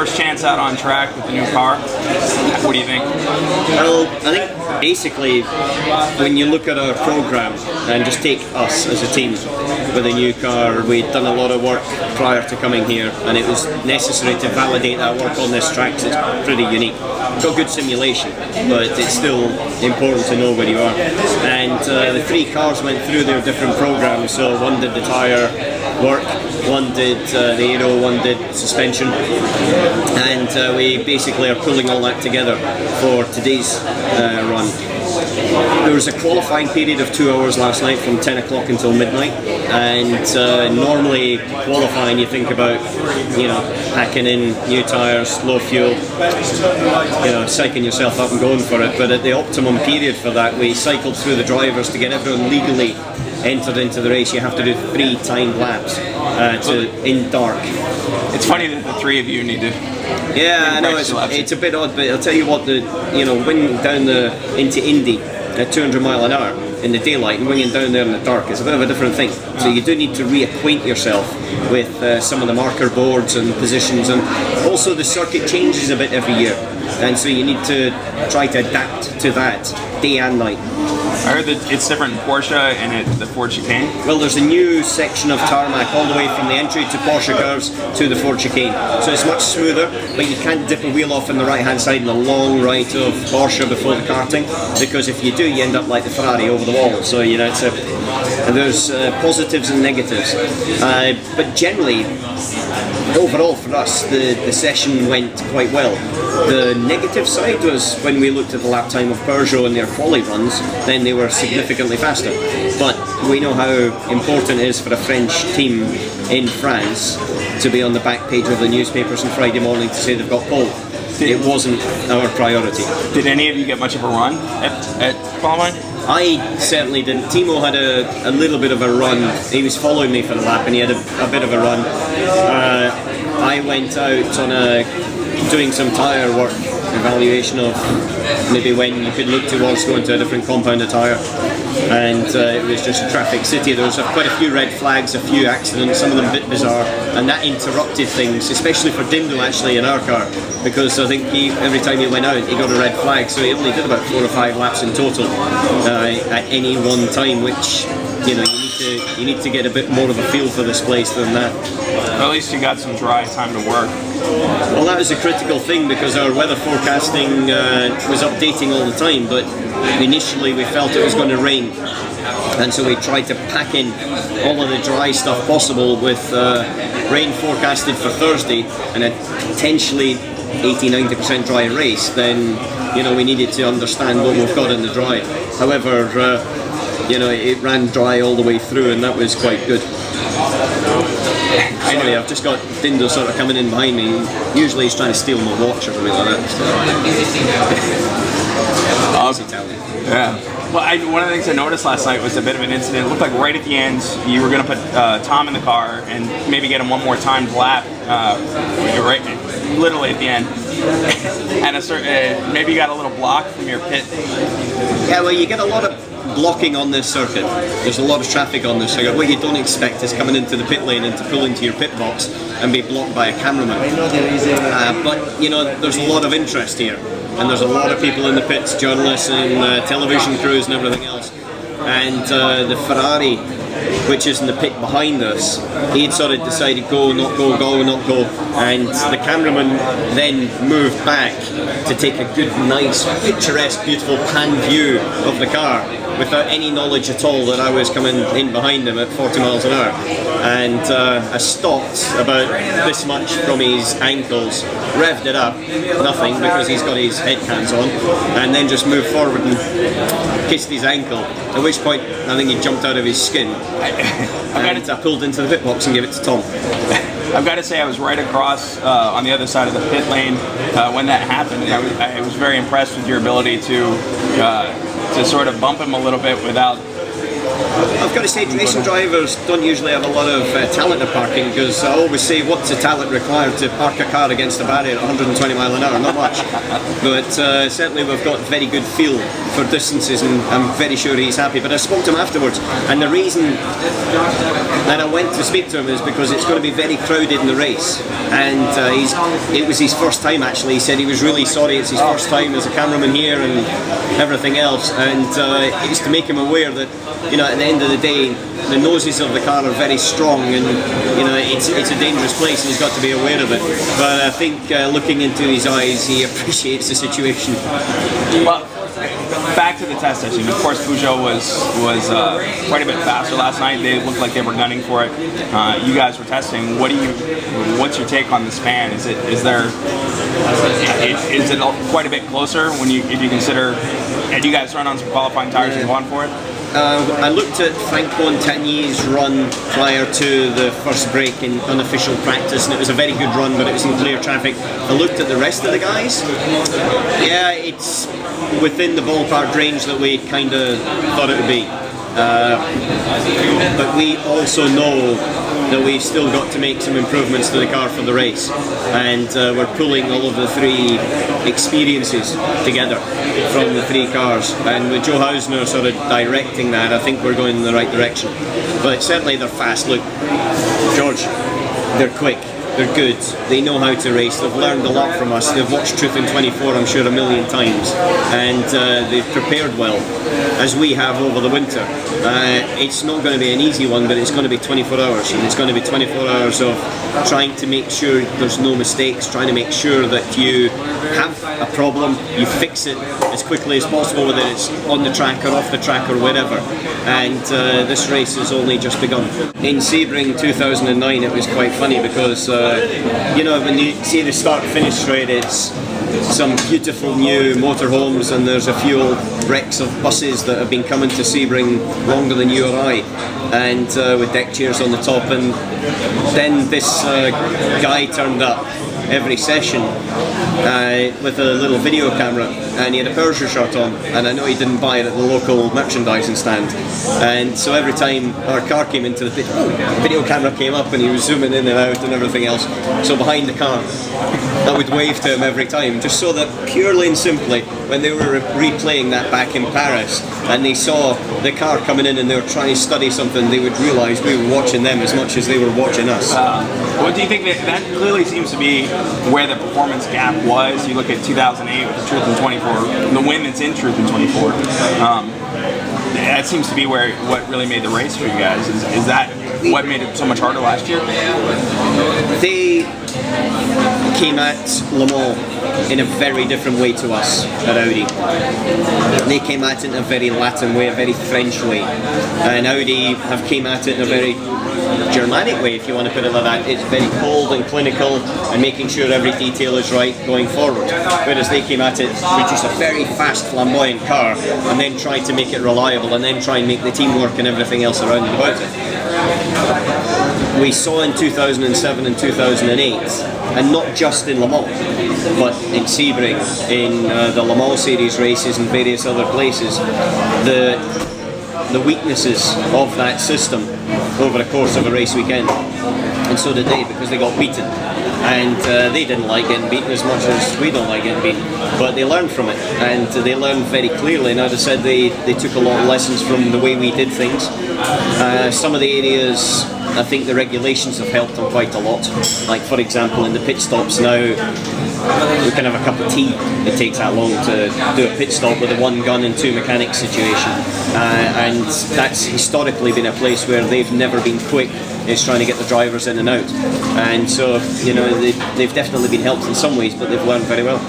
first chance out on track with the new car. What do you think? Well, I think basically when you look at our program and just take us as a team with a new car, we'd done a lot of work prior to coming here, and it was necessary to validate that work on this track because it's pretty unique. It's got good simulation, but it's still important to know where you are. And the three cars went through their different programs, so one did the tyre work, one did the aero, one did suspension, and we basically are pulling all that together for today's run. There was a qualifying period of 2 hours last night from 10 o'clock until midnight, and normally qualifying you think about, you know, packing in new tyres, low fuel, you know, psyching yourself up and going for it, but at the optimum period for that we cycled through the drivers to get everyone legally entered into the race. You have to do 3 timed laps in dark. It's funny that the three of you need to. Yeah, I know it's a bit odd, but I'll tell you what, winging down into Indy at 200 mile an hour in the daylight and winging down there in the dark is a bit of a different thing. So you do need to reacquaint yourself with some of the marker boards and positions, and also the circuit changes a bit every year, and so you need to try to adapt to that day and night. I heard that it's different in Porsche and the Ford Chicane. Well, there's a new section of tarmac all the way from the entry to Porsche curves to the Ford Chicane. So it's much smoother, but you can't dip a wheel off on the right hand side in the long right of Porsche before the karting, because if you do, you end up like the Ferrari over the wall. So, you know, there's positives and negatives. But generally, overall for us, the session went quite well. The negative side was when we looked at the lap time of Peugeot in their quali runs, then they were significantly faster. But we know how important it is for a French team in France to be on the back page of the newspapers on Friday morning to say they've got pole. It wasn't our priority. Did any of you get much of a run at qualifying? I certainly didn't. Timo had a little bit of a run. He was following me for the lap and he had a bit of a run. I went out on doing some tyre work, evaluation of maybe when you could look towards going to a different compound of tyre, and it was just a traffic city. There was quite a few red flags, a few accidents, some of them a bit bizarre, and that interrupted things, especially for Dindo actually in our car, because I think every time he went out he got a red flag, so he only did about 4 or 5 laps in total at any one time, which, you know, you need to get a bit more of a feel for this place than that. Well, at least you got some dry time to work. Well, that was a critical thing because our weather forecasting was updating all the time, but initially we felt it was going to rain, and so we tried to pack in all of the dry stuff possible with rain forecasted for Thursday and a potentially 80–90% dry race. Then, you know, we needed to understand what we've got in the dry. However, you know, it ran dry all the way through, and that was quite good. Sorry, I've just got Dindo sort of coming in behind me. Usually he's trying to steal my watch or something like that. Yeah. Well, one of the things I noticed last night was a bit of an incident. It looked like right at the end you were going to put Tom in the car and maybe get him one more timed lap, right, literally at the end. And maybe you got a little block from your pit. Yeah, well, you get a lot of blocking on this circuit. There's a lot of traffic on this circuit. What you don't expect is coming into the pit lane and to pull into your pit box and be blocked by a cameraman. But, you know, there's a lot of interest here, and there's a lot of people in the pits, journalists and television crews and everything else. And the Ferrari, which is in the pit behind us, he'd sort of decided go, not go, go, not go, and the cameraman then moved back to take a good, nice, picturesque, beautiful pan view of the car without any knowledge at all that I was coming in behind him at 40 miles an hour. And I stopped about this much from his ankles, revved it up, nothing, because he's got his head cams on, and then just moved forward and kissed his ankle, at which point I think he jumped out of his skin. And I pulled into the pit box and gave it to Tom. I've got to say I was right across on the other side of the pit lane when that happened, and I was very impressed with your ability to sort of bump him a little bit without I've got to say, racing drivers don't usually have a lot of talent in parking, because I always say, what's the talent required to park a car against a barrier at 120 mile an hour? Not much. But certainly we've got very good feel for distances, and I'm very sure he's happy. But I spoke to him afterwards, and the reason that I went to speak to him is because it's going to be very crowded in the race, and it was his first time actually. He said he was really sorry, it's his first time as a cameraman here and everything else, and it was to make him aware that, you know, at the end of the day, the noses of the car are very strong, and you know, it's a dangerous place, and he's got to be aware of it. But I think looking into his eyes, he appreciates the situation. Well, back to the test session. Of course, Peugeot was quite a bit faster last night. They looked like they were gunning for it. You guys were testing. What's your take on the span? Is it quite a bit closer if you consider? Had you guys run on some qualifying tires and gone for it? I looked at Frank Montagne's run prior to the first break in unofficial practice, and it was a very good run, but it was in clear traffic. I looked at the rest of the guys. Yeah, it's within the ballpark range that we kind of thought it would be. But we also know that we've still got to make some improvements to the car for the race, and we're pulling all of the three experiences together from the three cars, and with Joe Hausner sort of directing that, I think we're going in the right direction. But certainly they're fast. Look, George, they're quick, they're good, they know how to race, they've learned a lot from us, they've watched Truth in 24 I'm sure a million times, and they've prepared well, as we have over the winter. It's not going to be an easy one, but it's going to be 24 hours, and it's going to be 24 hours of trying to make sure there's no mistakes, trying to make sure that you have a problem, you fix it as quickly as possible, whether it's on the track or off the track or whatever. And this race has only just begun. In Sebring 2009 it was quite funny because you know, when you see the start-finish straight, it's some beautiful new motorhomes, and there's a few old wrecks of buses that have been coming to Sebring longer than you or I, and with deck chairs on the top. And then this guy turned up every session with a little video camera, and he had a Porsche shirt on, and I know he didn't buy it at the local merchandising stand, and so every time our car came into the pit, the video camera came up and he was zooming in and out and everything else. So behind the car, I would wave to him every time, just so that purely and simply, when they were replaying that back in Paris and they saw the car coming in and they were trying to study something, they would realise we were watching them as much as they were watching us. What do you think that clearly seems to be where the performance gap was? You look at 2008 with the Truth in 24, the win that's in Truth in 24. That seems to be what really made the race for you guys. Is that what made it so much harder last year? They came at Le Mans in a very different way to us at Audi. They came at it in a very Latin way, a very French way, and Audi have came at it in a very Germanic way, if you want to put it like that. It's very cold and clinical and making sure every detail is right going forward, whereas they came at it, produce a very fast flamboyant car and then try to make it reliable and then try and make the teamwork and everything else around and about it. We saw in 2007 and 2008, and not just in Le Mans, but in Sebring, in the Le Mans series races and various other places, the weaknesses of that system over the course of a race weekend. And so did they, because they got beaten. And they didn't like getting beaten as much as we don't like getting beaten. But they learned from it, and they learned very clearly. And as I said, they took a lot of lessons from the way we did things. Some of the areas, I think the regulations have helped them quite a lot. Like, for example, in the pit stops now, we can have a cup of tea. It takes that long to do a pit stop with a one gun and two mechanics situation, and that's historically been a place where they've never been quick. It's trying to get the drivers in and out, and so, you know, they've definitely been helped in some ways, but they've learned very well.